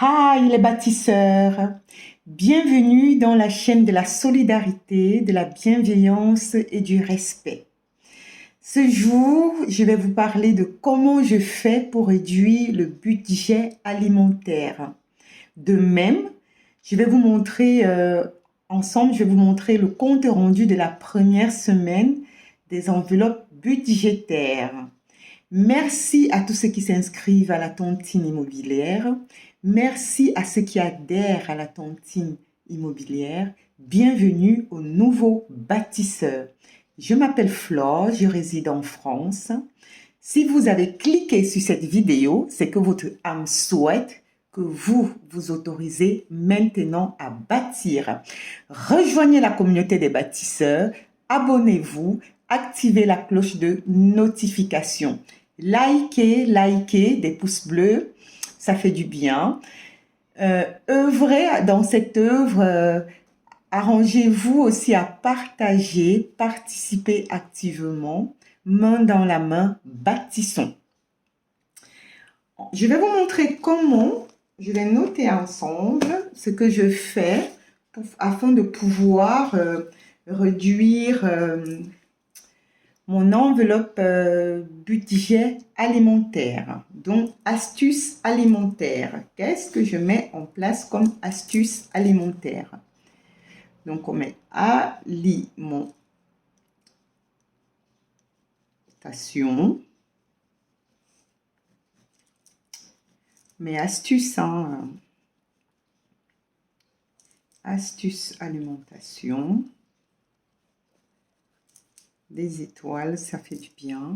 Hi les bâtisseurs, bienvenue dans la chaîne de la solidarité, de la bienveillance et du respect. Ce jour, je vais vous parler de comment je fais pour réduire le budget alimentaire. De même, je vais vous montrer ensemble, je vais vous montrer le compte rendu de la première semaine des enveloppes budgétaires. Merci à tous ceux qui s'inscrivent à la tontine immobilière. Merci à ceux qui adhèrent à la tontine immobilière. Bienvenue aux nouveaux bâtisseurs. Je m'appelle Flore, je réside en France. Si vous avez cliqué sur cette vidéo, c'est que votre âme souhaite que vous vous autorisez maintenant à bâtir. Rejoignez la communauté des bâtisseurs, abonnez-vous, activez la cloche de notification. Likez, des pouces bleus, ça fait du bien. Œuvrez dans cette œuvre, arrangez-vous aussi à partager, participer activement, main dans la main, bâtissons. Je vais vous montrer comment, je vais noter ensemble ce que je fais afin de pouvoir réduire mon enveloppe budget alimentaire. Donc, astuces alimentaires. Qu'est-ce que je mets en place comme astuces alimentaires? Donc, on met alimentation. Mes astuces, hein. Astuces alimentation. Des étoiles, ça fait du bien.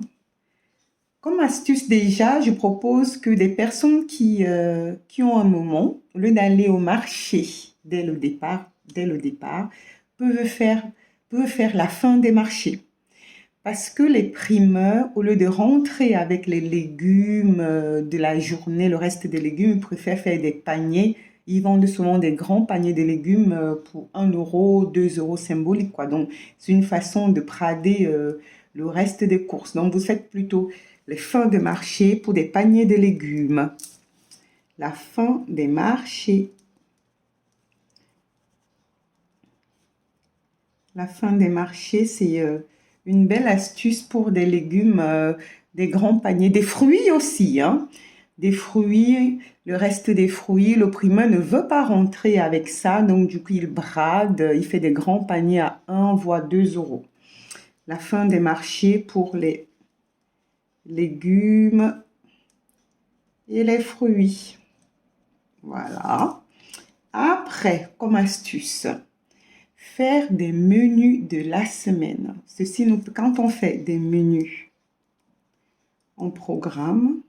Comme astuce déjà, je propose que des personnes qui ont un moment, au lieu d'aller au marché dès le départ, peuvent faire la fin des marchés. Parce que les primeurs, au lieu de rentrer avec les légumes de la journée, le reste des légumes, ils préfèrent faire des paniers. Ils vendent souvent des grands paniers de légumes pour 1 euro, 2 euros symboliques, quoi. Donc, c'est une façon de brader le reste des courses. Donc, vous faites plutôt les fins de marché pour des paniers de légumes. La fin des marchés. La fin des marchés, c'est une belle astuce pour des légumes, des grands paniers, des fruits aussi, hein. Des fruits, le reste des fruits, le primeur ne veut pas rentrer avec ça, donc du coup il brade, il fait des grands paniers à 1 voire 2 euros. La fin des marchés pour les légumes et les fruits. Voilà. Après, comme astuce, faire des menus de la semaine. Quand on fait des menus, on programme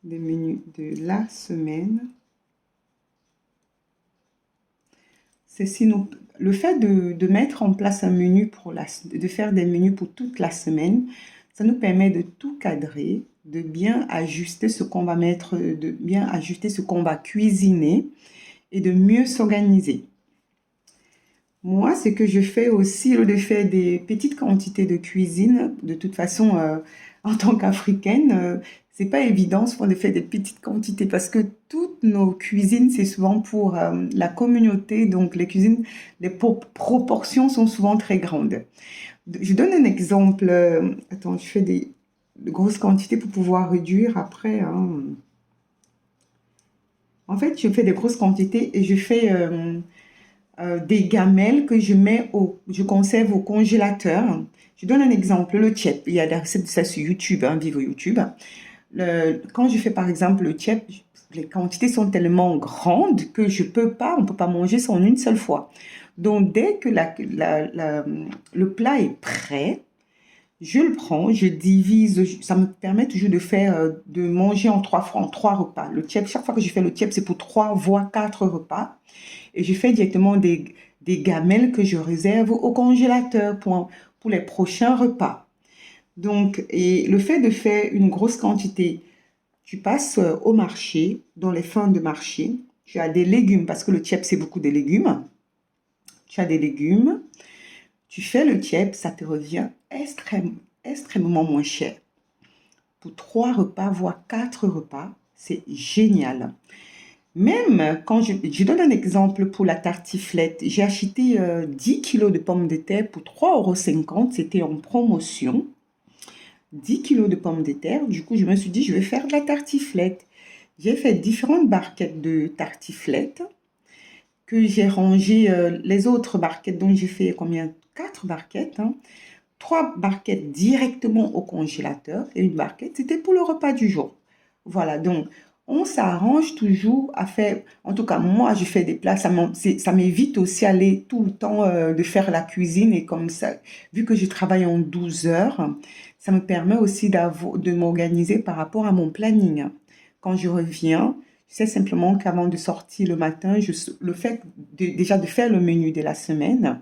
des menus de la semaine. Le fait de mettre en place un menu de faire des menus pour toute la semaine, ça nous permet de tout cadrer, de bien ajuster ce qu'on va mettre, de bien ajuster ce qu'on va cuisiner et de mieux s'organiser. Moi, ce que je fais aussi, au lieu de faire des petites quantités de cuisine, de toute façon, en tant qu'Africaine, c'est pas évident souvent de faire des petites quantités parce que toutes nos cuisines, c'est souvent pour la communauté, donc les proportions sont souvent très grandes. Je donne un exemple. Attends, je fais de grosses quantités pour pouvoir réduire après, hein. En fait, je fais des grosses quantités et je fais des gamelles que je conserve au congélateur. Je donne un exemple, le tchèp. Il y a des recettes de ça sur YouTube, hein, vive YouTube. Quand je fais par exemple le tchèp, les quantités sont tellement grandes que on peut pas manger ça en une seule fois. Donc dès que le plat est prêt, je le prends, je divise, ça me permet toujours de manger en 3 fois, en 3 repas. Le tchèp, chaque fois que je fais le tchèp, c'est pour 3 voire 4 repas. Et je fais directement des gamelles que je réserve au congélateur pour les prochains repas. Donc, et le fait de faire une grosse quantité, tu passes au marché, dans les fins de marché, tu as des légumes, parce que le tchèp, c'est beaucoup de légumes. Tu as des légumes, tu fais le tchèp, ça te revient extrêmement moins cher. Pour 3 repas, voire 4 repas, c'est génial. Même quand je donne un exemple pour la tartiflette, j'ai acheté 10 kilos de pommes de terre pour 3,50 €, c'était en promotion. 10 kilos de pommes de terre, du coup je me suis dit je vais faire de la tartiflette. J'ai fait différentes barquettes de tartiflette que j'ai rangées, les autres barquettes dont j'ai fait combien? 4 barquettes, hein. 3 barquettes directement au congélateur et une barquette, c'était pour le repas du jour. Voilà, donc on s'arrange toujours à faire, en tout cas moi je fais des plats, ça m'évite aussi aller tout le temps de faire la cuisine et comme ça, vu que je travaille en 12 heures, ça me permet aussi de m'organiser par rapport à mon planning. Quand je reviens, je sais simplement qu'avant de sortir le matin, le fait déjà de faire le menu de la semaine,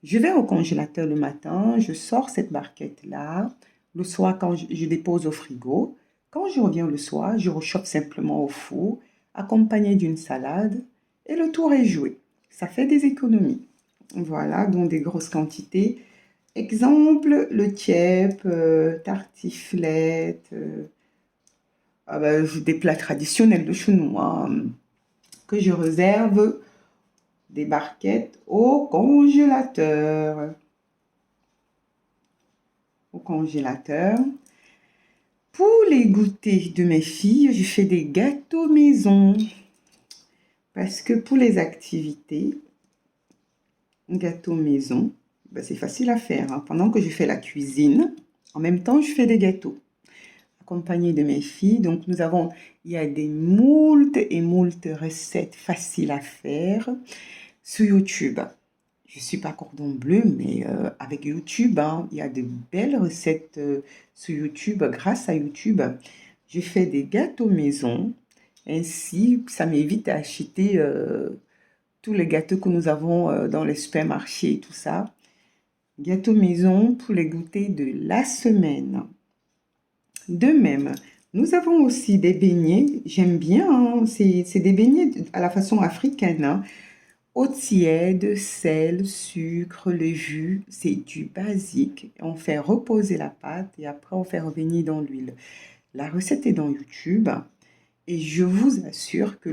je vais au congélateur le matin, je sors cette barquette-là. Le soir, quand je dépose au frigo, quand je reviens le soir, je rechauffe simplement au four, accompagné d'une salade, et le tour est joué. Ça fait des économies. Voilà, donc des grosses quantités. Exemple, le tiep, tartiflette, des plats traditionnels de chez nous, hein, que je réserve des barquettes au congélateur. Au congélateur. Pour les goûters de mes filles, je fais des gâteaux maison. Parce que pour les activités, gâteau maison, c'est facile à faire, hein. Pendant que je fais la cuisine, en même temps, je fais des gâteaux. Accompagnée de mes filles. Donc, il y a des moultes et moultes recettes faciles à faire sur YouTube. Je ne suis pas cordon bleu, mais avec YouTube, hein, il y a de belles recettes sur YouTube. Grâce à YouTube, je fais des gâteaux maison. Ainsi, ça m'évite d'acheter tous les gâteaux que nous avons dans les supermarchés et tout ça. Gâteaux maison pour les goûters de la semaine. De même, nous avons aussi des beignets. J'aime bien, hein, c'est des beignets à la façon africaine, hein. Eau tiède, sel, sucre, le jus, c'est du basique. On fait reposer la pâte et après on fait revenir dans l'huile. La recette est dans YouTube et je vous assure que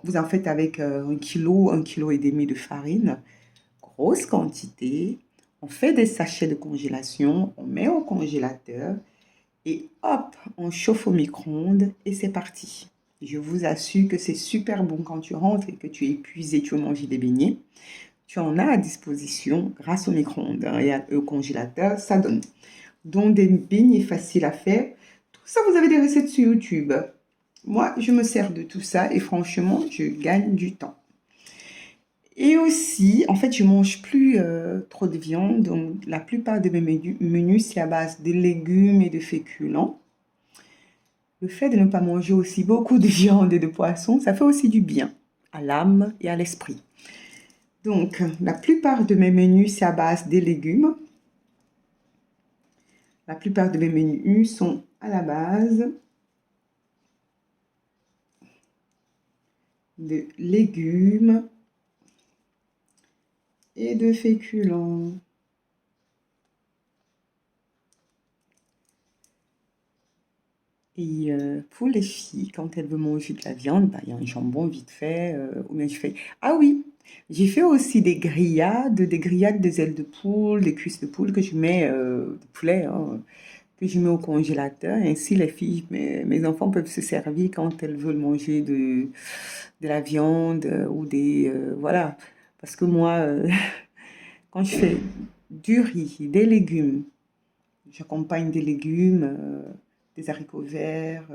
vous en faites avec 1 kilo et demi de farine, grosse quantité. On fait des sachets de congélation, on met au congélateur et hop, on chauffe au micro-ondes et c'est parti. Je vous assure que c'est super bon quand tu rentres et que tu es épuisé, tu veux manger des beignets. Tu en as à disposition grâce au micro-ondes, hein, et au congélateur, ça donne. Donc des beignets faciles à faire. Tout ça, vous avez des recettes sur YouTube. Moi, je me sers de tout ça et franchement, je gagne du temps. Et aussi, en fait, je mange plus trop de viande. Donc, la plupart de mes menus, c'est à base de légumes et de féculents. Le fait de ne pas manger aussi beaucoup de viande et de poisson, ça fait aussi du bien à l'âme et à l'esprit. Donc, la plupart de mes menus, c'est à base de légumes. La plupart de mes menus sont à la base de légumes et de féculents. Et pour les filles, quand elles veulent manger de la viande, il y a un jambon vite fait, ou bien je fais... Ah oui, j'ai fait aussi des grillades des ailes de poule, des cuisses de poule que je mets, de poulet, hein, que je mets au congélateur. Ainsi, les filles, mes enfants peuvent se servir quand elles veulent manger de la viande ou voilà. Parce que moi, quand je fais du riz, des légumes, j'accompagne des légumes, des haricots verts,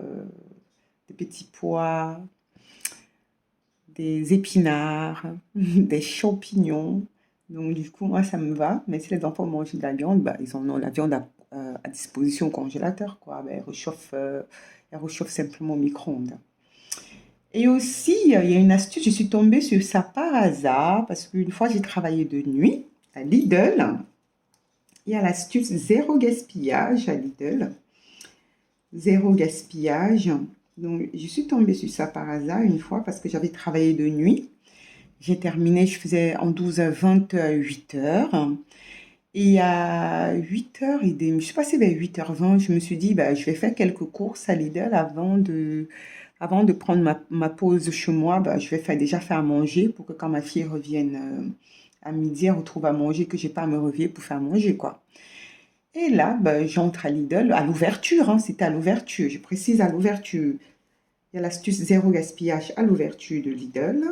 des petits pois, des épinards, des champignons. Donc du coup, moi, ça me va. Mais si les enfants mangent de la viande, ils en ont la viande à disposition au congélateur, quoi. Elles réchauffent simplement au micro-ondes. Et aussi, il y a une astuce, je suis tombée sur ça par hasard, parce qu'une fois, j'ai travaillé de nuit à Lidl. Il y a l'astuce zéro gaspillage à Lidl. Zéro gaspillage. Donc, je suis tombée sur ça par hasard une fois parce que j'avais travaillé de nuit. J'ai terminé, je faisais en 12h, 28h. Et à 8h30, je suis passée vers 8h20, je me suis dit, je vais faire quelques courses à Lidl avant Avant de prendre ma pause chez moi, bah, je vais déjà faire à manger pour que quand ma fille revienne à midi, elle retrouve à manger, que j'ai pas à me réveiller pour faire manger, quoi. Et là, bah, j'entre à Lidl, à l'ouverture, hein, c'était à l'ouverture, je précise à l'ouverture. Il y a l'astuce zéro gaspillage à l'ouverture de Lidl.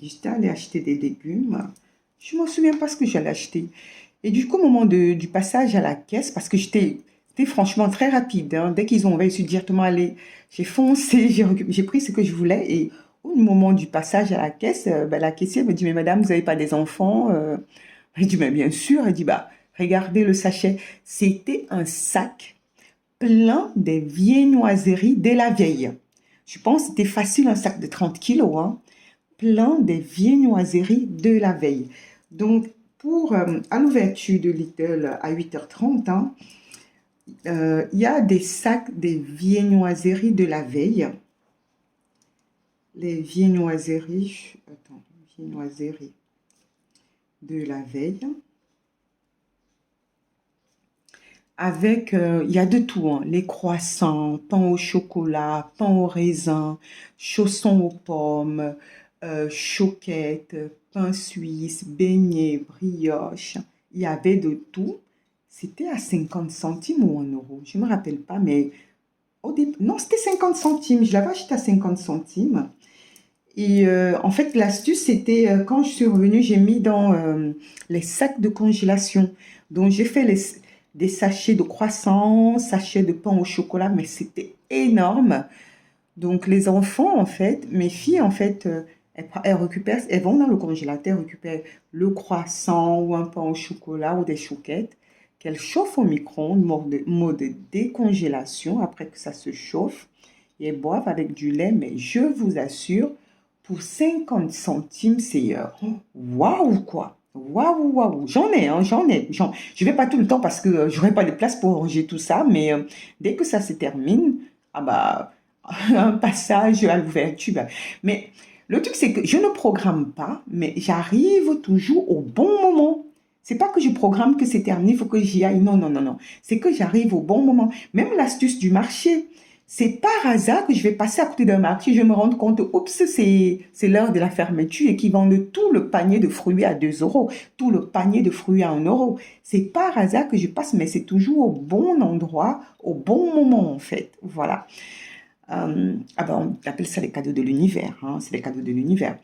J'étais allée acheter des légumes. Je ne me souviens pas ce que j'allais acheter. Et du coup, au moment du passage à la caisse, parce que c'était franchement très rapide, hein, dès qu'ils ont ouvert, je suis directement allée, j'ai foncé, j'ai pris ce que je voulais. Et au moment du passage à la caisse, ben, la caissière me dit, mais madame, vous n'avez pas des enfants? Je dis, mais bien sûr. Elle dit, bah, regardez le sachet. C'était un sac plein des viennoiseries de la veille. Je pense que c'était facile, un sac de 30 kilos, hein, plein des viennoiseries de la veille. Donc, à l'ouverture de Lidl à 8h30, hein, il y a des sacs des viennoiseries de la veille. Les viennoiseries, attends, viennoiseries de la veille. Avec, il y a de tout, hein, les croissants, pain au chocolat, pain au raisin, chaussons aux pommes, choquettes, pain suisse, beignets, brioches. Il y avait de tout. C'était à 50 centimes ou 1 euro. Je ne me rappelle pas, mais non, c'était 50 centimes. Je l'avais acheté à 50 centimes. Et en fait, l'astuce, c'était quand je suis revenue, j'ai mis dans les sacs de congélation. Donc, j'ai fait des sachets de croissants, sachets de pain au chocolat, mais c'était énorme. Donc, les enfants, en fait, mes filles, en fait, elles vont dans le congélateur, récupèrent le croissant ou un pain au chocolat ou des chouquettes qu'elles chauffent au micro-ondes, mode décongélation, après que ça se chauffe, et elles boivent avec du lait, mais je vous assure, pour 50 centimes, c'est waouh, quoi. Waouh, waouh. J'en ai, hein, j'en ai. Je vais pas tout le temps parce que j'aurai pas de place pour ranger tout ça, mais dès que ça se termine, ah bah, un passage à l'ouverture. Bah. Mais le truc, c'est que je ne programme pas, mais j'arrive toujours au bon moment. C'est pas que je programme que c'est terminé, il faut que j'y aille. Non, non, non, non. C'est que j'arrive au bon moment. Même l'astuce du marché. C'est par hasard que je vais passer à côté d'un marché, je me rends compte, oups, c'est l'heure de la fermeture et qu'ils vendent tout le panier de fruits à 2 euros, tout le panier de fruits à 1 euro. C'est par hasard que je passe, mais c'est toujours au bon endroit, au bon moment en fait. Voilà. Ah ben, on appelle ça les cadeaux de l'univers, hein, c'est les cadeaux de l'univers.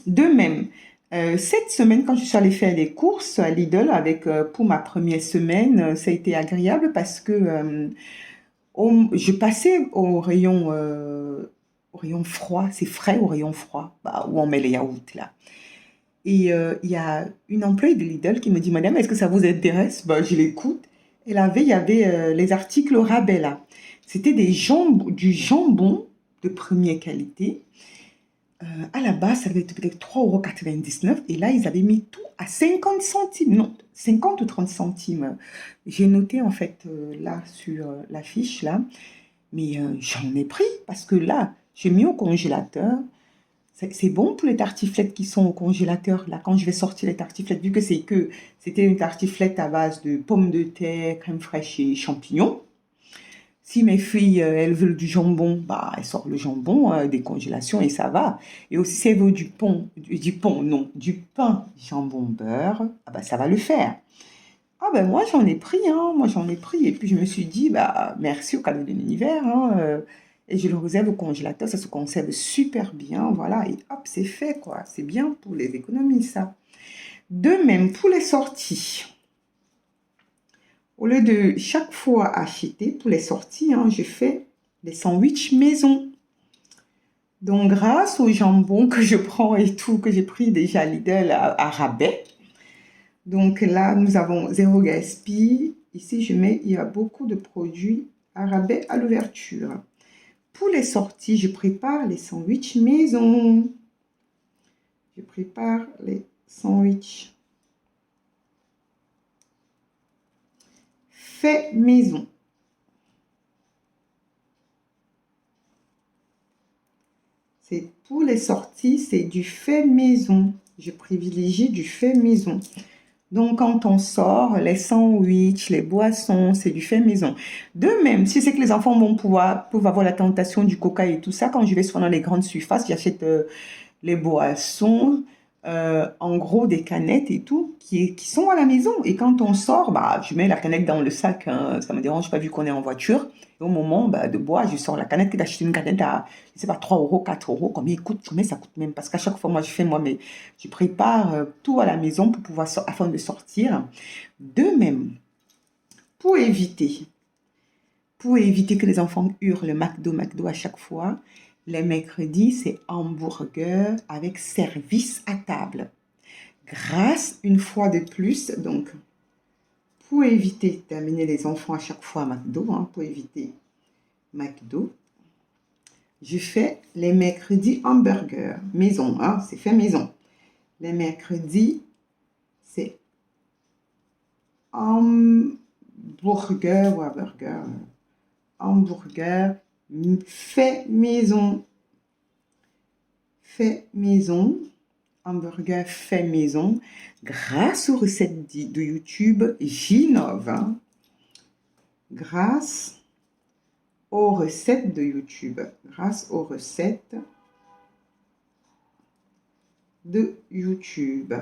De même, cette semaine, quand je suis allée faire des courses à Lidl, pour ma première semaine, ça a été agréable parce que je passais au rayon froid, c'est frais au rayon froid, bah, où on met les yaourts là. Et il y a une employée de Lidl qui me dit, Madame, est-ce que ça vous intéresse? Bah, je l'écoute. Et la veille, il y avait les articles rabais là. C'était du jambon de première qualité. À la base, ça devait être peut-être 3,99 € et là, ils avaient mis tout à 50 centimes. Non, 50 ou 30 centimes. J'ai noté en fait là sur la fiche là, mais j'en ai pris parce que là, j'ai mis au congélateur. C'est bon pour les tartiflettes qui sont au congélateur. Là, quand je vais sortir les tartiflettes, vu que c'était une tartiflette à base de pommes de terre, crème fraîche et champignons. Si mes filles, elles veulent du jambon, bah, elles sortent le jambon des congélations et ça va. Et aussi, si elles veulent du pain jambon beurre, ah bah, ça va le faire. Ah ben moi, j'en ai pris, hein, moi, j'en ai pris. Et puis, je me suis dit, bah, merci au cadeau de l'univers, hein, et je le réserve au congélateur, ça se conserve super bien, voilà. Et hop, c'est fait, quoi. C'est bien pour les économies, ça. De même, pour les sorties. Au lieu de chaque fois acheter pour les sorties, hein, je fais des sandwichs maison. Donc, grâce au jambon que je prends et tout, que j'ai pris déjà à Lidl à rabais. Donc là, nous avons zéro gaspille. Ici, il y a beaucoup de produits à rabais à l'ouverture. Pour les sorties, je prépare les sandwichs maison. Je prépare les sandwichs fait maison. C'est pour les sorties, c'est du fait maison. Je privilégie du fait maison. Donc, quand on sort, les sandwichs, les boissons, c'est du fait maison. De même, si c'est que les enfants peuvent avoir la tentation du coca et tout ça, quand je vais souvent dans les grandes surfaces, j'achète les boissons, en gros des canettes et tout, qui sont à la maison. Et quand on sort, bah, je mets la canette dans le sac, hein, ça me dérange pas vu qu'on est en voiture. Et au moment bah, de boire, je sors la canette, que d'acheter une canette à, je sais pas, 3 euros, 4 euros. Combien ça coûte même? Parce qu'à chaque fois, moi, je prépare tout à la maison pour pouvoir, afin de sortir. De même, pour éviter, pour éviter que les enfants hurlent McDo, McDo à chaque fois, les mercredis, c'est hamburger avec service à table. Grâce, une fois de plus, donc, pour éviter d'amener les enfants à chaque fois à McDo, hein, pour éviter McDo, je fais les mercredis hamburger maison, hein, c'est fait maison. Les mercredis, c'est hamburger ou hamburger fait maison. Fait maison, hamburger fait maison, grâce aux recettes de YouTube, j'innove. Hein, grâce aux recettes de YouTube. Grâce aux recettes de YouTube.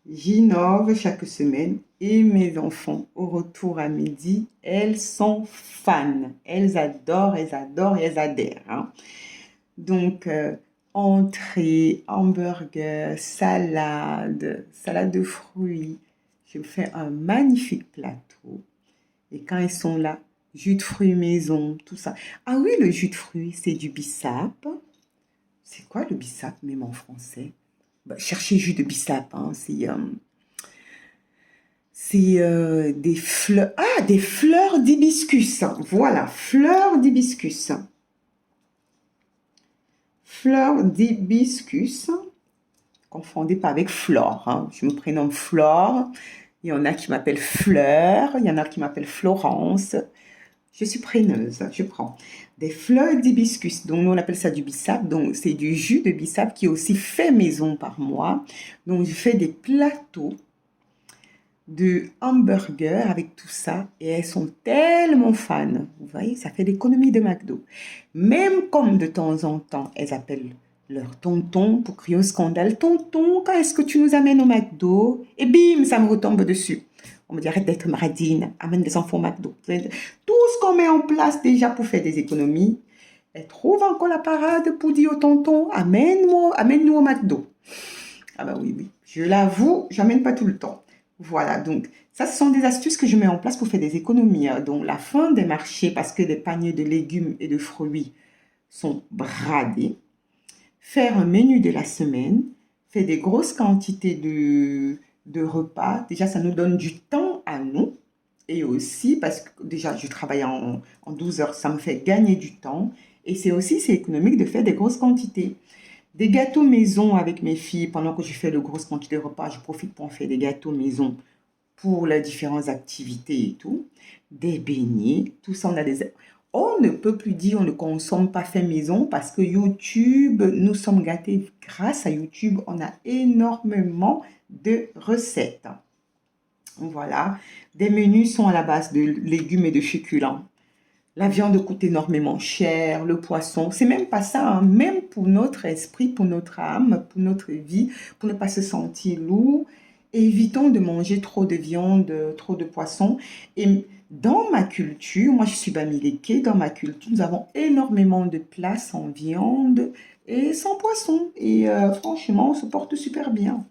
J'innove chaque semaine et mes enfants, au retour à midi, elles sont fans. Elles adorent, elles adorent, elles adhèrent. Hein. Donc, entrée, hamburger, salade, salade de fruits. Je fais un magnifique plateau. Et quand ils sont là, jus de fruits maison, tout ça. Ah oui, le jus de fruits, c'est du bissap. C'est quoi le bissap, même en français? Bah, cherchez jus de bissap, hein, c'est des fleurs. Ah, des fleurs d'hibiscus. Voilà, fleurs d'hibiscus. Fleurs d'hibiscus. Confondez pas avec Flore. Hein. Je me prénomme Flore. Il y en a qui m'appellent Fleur. Il y en a qui m'appellent Florence. Je suis preneuse. Je prends des fleurs d'hibiscus. Donc, nous, on appelle ça du bissap. Donc, c'est du jus de bissap qui est aussi fait maison par moi. Donc, je fais des plateaux de hamburgers avec tout ça et elles sont tellement fans. Vous voyez, ça fait l'économie de McDo. Même comme de temps en temps, elles appellent leur tonton pour crier au scandale. Tonton, quand est-ce que tu nous amènes au McDo? Et bim, ça me retombe dessus. On me dit arrête d'être maradine, amène des enfants au McDo. Tout ce qu'on met en place déjà pour faire des économies, elles trouvent encore la parade pour dire au tonton amène-nous au McDo. Ah bah oui, oui. Je l'avoue, j'amène pas tout le temps. Voilà, donc ça, ce sont des astuces que je mets en place pour faire des économies. Hein. Donc la fin des marchés, parce que les paniers de légumes et de fruits sont bradés. Faire un menu de la semaine, faire des grosses quantités de repas. Déjà, ça nous donne du temps à nous. Et aussi, parce que déjà, je travaille en 12 heures, ça me fait gagner du temps. Et c'est économique de faire des grosses quantités. Des gâteaux maison avec mes filles, pendant que je fais de grosses quantités de repas, je profite pour en faire des gâteaux maison pour les différentes activités et tout. Des beignets, tout ça, on ne peut plus dire on ne consomme pas fait maison parce que YouTube, nous sommes gâtés grâce à YouTube, on a énormément de recettes. Voilà, des menus sont à la base de légumes et de féculents. La viande coûte énormément cher, le poisson, c'est même pas ça, hein. Même pour notre esprit, pour notre âme, pour notre vie, pour ne pas se sentir lourd, évitons de manger trop de viande, trop de poisson. Et dans ma culture, moi je suis bamileke, dans ma culture, nous avons énormément de plats sans viande et sans poisson. Et franchement, on se porte super bien.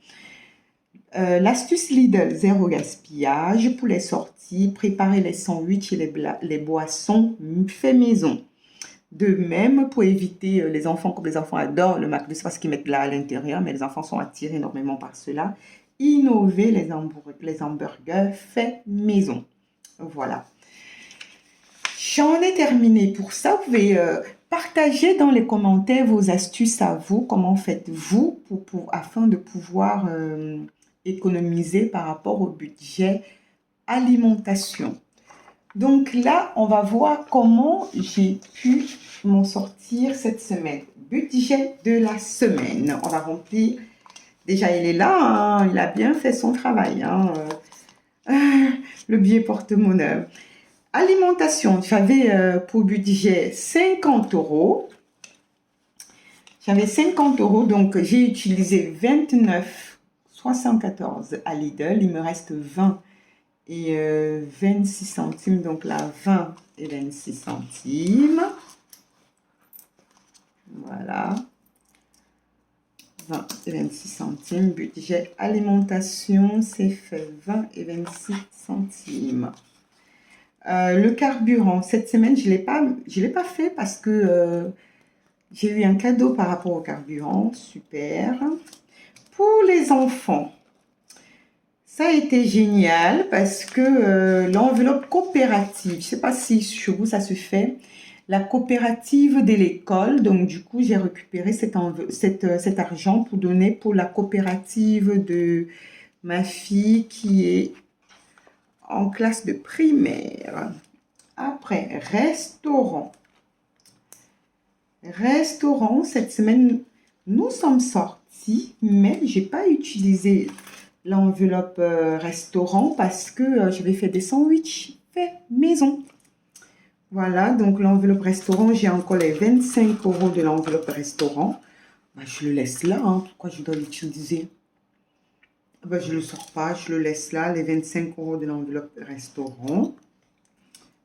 L'astuce Lidl, zéro gaspillage pour les sorties, préparer les sandwichs et les boissons fait maison. De même, pour éviter les enfants, comme les enfants adorent le McDo, c'est parce qu'ils mettent là à l'intérieur, mais les enfants sont attirés énormément par cela. Innover les hamburgers fait maison. Voilà. J'en ai terminé pour ça. Vous pouvez partager dans les commentaires vos astuces à vous. Comment faites-vous afin de pouvoir économiser par rapport au budget alimentation. Donc là, on va voir comment j'ai pu m'en sortir cette semaine. Budget de la semaine. On va remplir Déjà, il est là, hein, il a bien fait son travail. Hein, le billet porte-monnaie. Alimentation, j'avais pour budget 50 euros. J'avais 50 euros, donc j'ai utilisé 29,74 à Lidl. Il me reste 20 et 26 centimes, donc là 20 et 26 centimes. Voilà. 20 et 26 centimes. Budget alimentation, c'est fait 20 et 26 centimes. Le carburant, cette semaine, je l'ai pas fait parce que j'ai eu un cadeau par rapport au carburant. Super. Pour les enfants, ça a été génial parce que l'enveloppe coopérative, je ne sais pas si chez vous ça se fait, la coopérative de l'école. Donc, du coup, j'ai récupéré cet argent pour donner pour la coopérative de ma fille qui est en classe de primaire. Après, restaurant. Restaurant, cette semaine, nous sommes sortis, mais je n'ai pas utilisé l'enveloppe restaurant parce que j'avais fait des sandwichs faits maison. Voilà, donc l'enveloppe restaurant, j'ai encore les 25 euros de l'enveloppe restaurant. Bah, je le laisse là, hein. Pourquoi je dois l'utiliser? Bah, je ne le sors pas, je le laisse là, les 25 euros de l'enveloppe restaurant.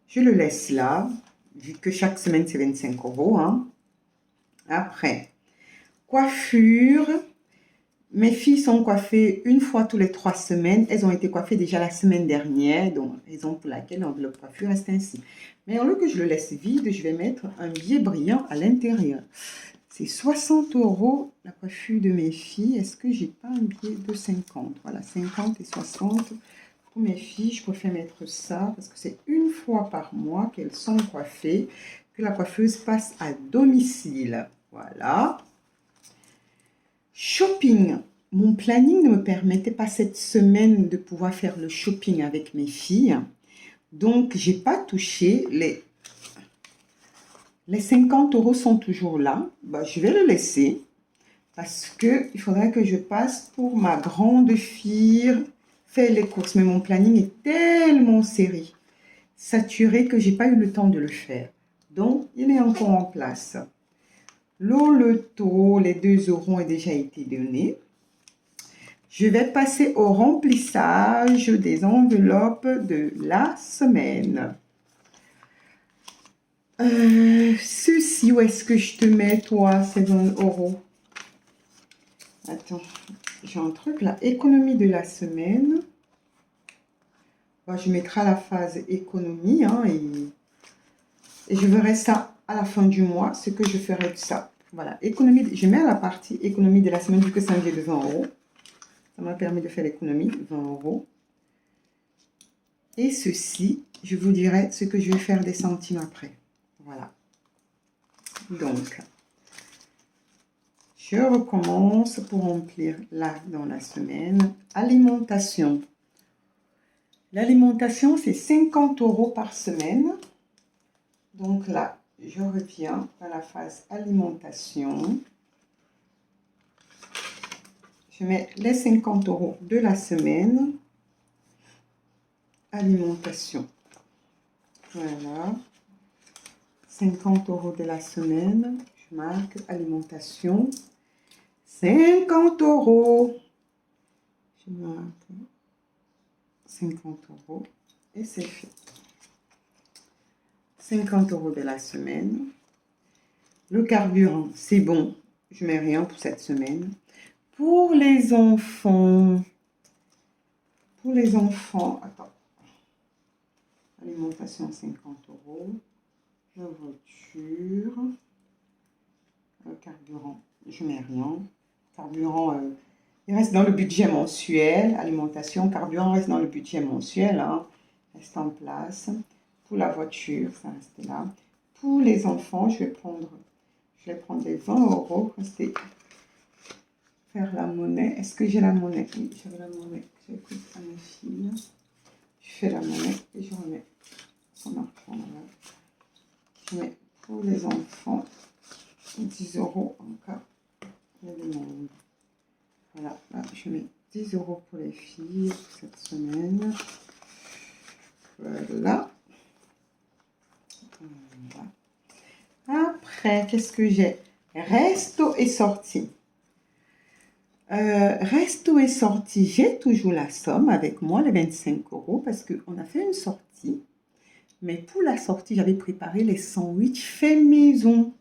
Je le laisse là, vu que chaque semaine c'est 25 euros. Hein. Après, coiffure. Mes filles sont coiffées une fois tous les 3 semaines. Elles ont été coiffées déjà la semaine dernière, donc raison pour laquelle l'enveloppe coiffure reste ainsi. Mais au lieu que je le laisse vide, je vais mettre un billet brillant à l'intérieur. C'est 60 euros la coiffure de mes filles. Est-ce que j'ai pas un billet de 50? Voilà, 50 et 60 pour mes filles. Je préfère mettre ça parce que c'est une fois par mois qu'elles sont coiffées, que la coiffeuse passe à domicile. Voilà. Shopping. Mon planning ne me permettait pas cette semaine de pouvoir faire le shopping avec mes filles. Donc, j'ai pas touché. Les 50 euros sont toujours là. Bah, je vais le laisser parce qu'il faudrait que je passe pour ma grande fille faire les courses. Mais mon planning est tellement serré, saturé que j'ai pas eu le temps de le faire. Donc, il est encore en place. Le taux, les 2 euros ont déjà été donnés. Je vais passer au remplissage des enveloppes de la semaine. Ceci, où est-ce que je te mets, toi, ces 20 euros? Attends, j'ai un truc là. Économie de la semaine. Bon, je mettrai la phase économie hein, et je verrai ça à la fin du mois, ce que je ferai de ça. Voilà, économie, je mets à la partie économie de la semaine vu que c'est un billet de 20 euros. Ça m'a permis de faire l'économie, 20 euros. Et ceci, je vous dirai ce que je vais faire des centimes après. Voilà. Donc, je recommence pour remplir là dans la semaine. Alimentation. L'alimentation, c'est 50 euros par semaine. Donc là, je reviens dans la phase alimentation. Je mets les 50 euros de la semaine. Alimentation. Voilà. 50 euros de la semaine. Je marque alimentation. 50 euros. Je marque 50 euros. Et c'est fait. 50 euros de la semaine. Le carburant, c'est bon. Je mets rien pour cette semaine. Pour les enfants, attends. Alimentation, 50 euros. La voiture. Le carburant, je mets rien. Carburant, il reste dans le budget mensuel. Alimentation, carburant reste dans le budget mensuel. Hein. Reste en place. Pour la voiture, ça reste là. Pour les enfants, je vais prendre les 20 euros. Rester faire la monnaie. Est-ce que j'ai la monnaie? Oui, j'avais la monnaie. J'écoute à ma fille. Je fais la monnaie et je remets son argent là. Je mets pour les enfants 10 euros en cas de demande. Voilà, là, je mets 10 € pour les filles pour cette semaine. Voilà. Après, qu'est-ce que j'ai? Resto et sortie. Resto et sortie, j'ai toujours la somme avec moi, les 25 €, parce qu'on a fait une sortie. Mais pour la sortie, j'avais préparé les sandwichs fait maison.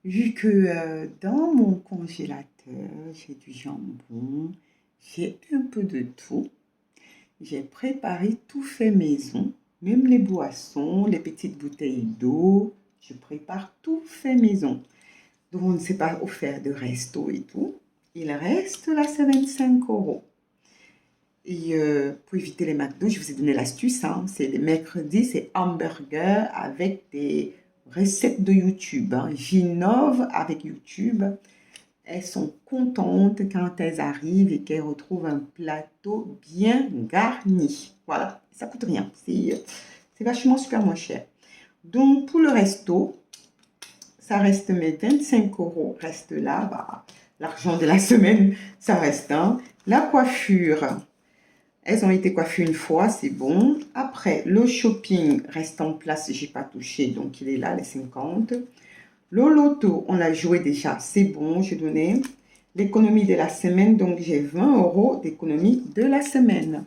Vu que dans mon congélateur, j'ai du jambon, j'ai un peu de tout. J'ai préparé tout fait maison, même les boissons, les petites bouteilles d'eau. Je prépare tout fait maison. Donc, on ne s'est pas offert de resto et tout. Il reste là, c'est 25 €. Et pour éviter les McDo, je vous ai donné l'astuce. Hein, c'est les mercredis, c'est hamburger avec des recettes de YouTube. Hein. J'innove avec YouTube. Elles sont contentes quand elles arrivent et qu'elles retrouvent un plateau bien garni. Voilà, ça coûte rien. C'est vachement super moins cher. Donc, pour le resto, ça reste mes 25 € reste là. Bah, l'argent de la semaine, ça reste. Hein. La coiffure, elles ont été coiffées une fois, c'est bon. Après, le shopping reste en place, j'ai pas touché, donc il est là, les 50. Le loto, on l'a joué déjà, c'est bon, j'ai donné. L'économie de la semaine, donc j'ai 20 € d'économie de la semaine.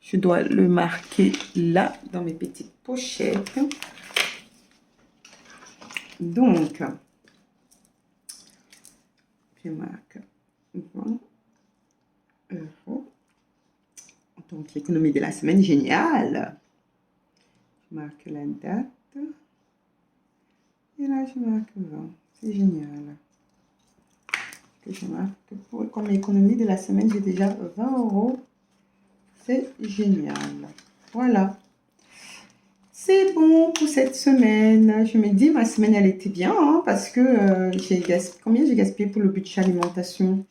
Je dois le marquer là, dans mes petites pochettes. Donc, je marque 20 €. Donc, l'économie de la semaine, génial. Je marque la date. Et là, je marque 20. C'est génial. Que je marque comme économie de la semaine, j'ai déjà 20 €. C'est génial. Voilà. C'est bon pour cette semaine. Je me dis, ma semaine, elle était bien, hein, parce que combien j'ai gaspillé pour le budget alimentation?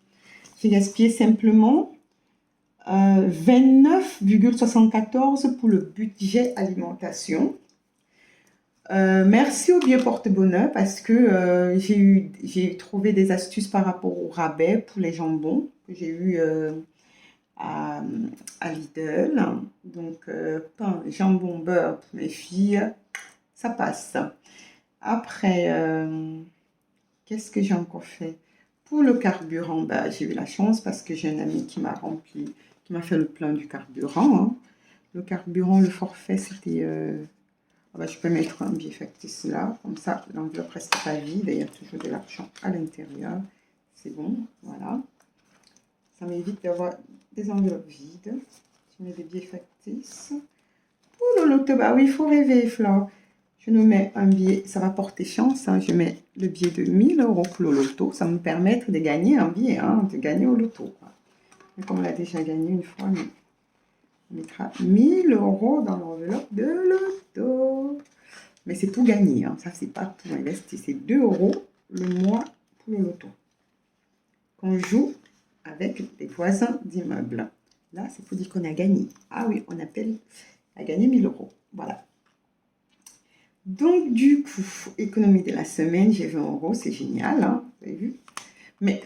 J'ai gaspillé simplement 29,74 pour le budget alimentation. Merci au Bio Porte-Bonheur parce que j'ai trouvé des astuces par rapport au rabais pour les jambons que j'ai eu à Lidl. Donc, pain, jambon, beurre pour mes filles, ça passe. Après, qu'est-ce que j'ai encore fait? Pour le carburant, bah, j'ai eu la chance parce que j'ai un ami qui m'a fait le plein du carburant. Hein. Le carburant, le forfait, c'était... je peux mettre un billet factice là, comme ça l'enveloppe reste pas vide et il y a toujours de l'argent à l'intérieur. C'est bon, voilà. Ça m'évite d'avoir des enveloppes vides. Je mets des billets factices. Pour le loto, bah oui, il faut rêver, Flore. Je nous mets un billet, ça va porter chance. Hein. Je mets le billet de 1000 € pour le loto. Ça me permet de gagner un billet, hein, de gagner au loto. Quoi. Mais comme on l'a déjà gagné une fois, on mettra 1000 € dans l'enveloppe de loto. Mais c'est tout gagné, hein. Ça, c'est pas tout investi. C'est 2 € le mois pour le loto. Qu'on joue avec des voisins d'immeubles. Là, c'est pour dire qu'on a gagné. Ah oui, on appelle à gagner 1000 €. Voilà. Donc, du coup, économie de la semaine, j'ai 20 €. C'est génial, hein, vous avez vu. Mais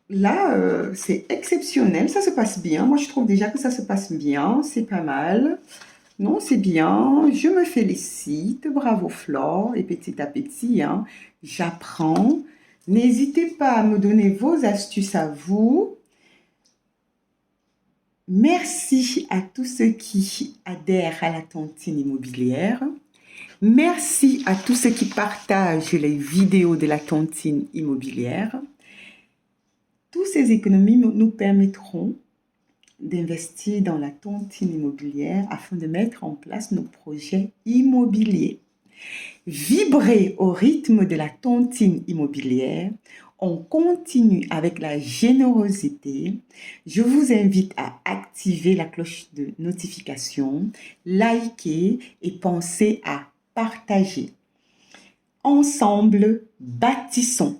là, c'est exceptionnel. Ça se passe bien. Moi, je trouve déjà que ça se passe bien. C'est pas mal. Non, c'est bien. Je me félicite. Bravo, Flore. Et petit à petit, hein, j'apprends. N'hésitez pas à me donner vos astuces à vous. Merci à tous ceux qui adhèrent à la tontine immobilière. Merci à tous ceux qui partagent les vidéos de la tontine immobilière. Toutes ces économies nous permettront d'investir dans la tontine immobilière afin de mettre en place nos projets immobiliers. Vibrez au rythme de la tontine immobilière. On continue avec la générosité. Je vous invite à activer la cloche de notification, liker et pensez à partager. Ensemble, bâtissons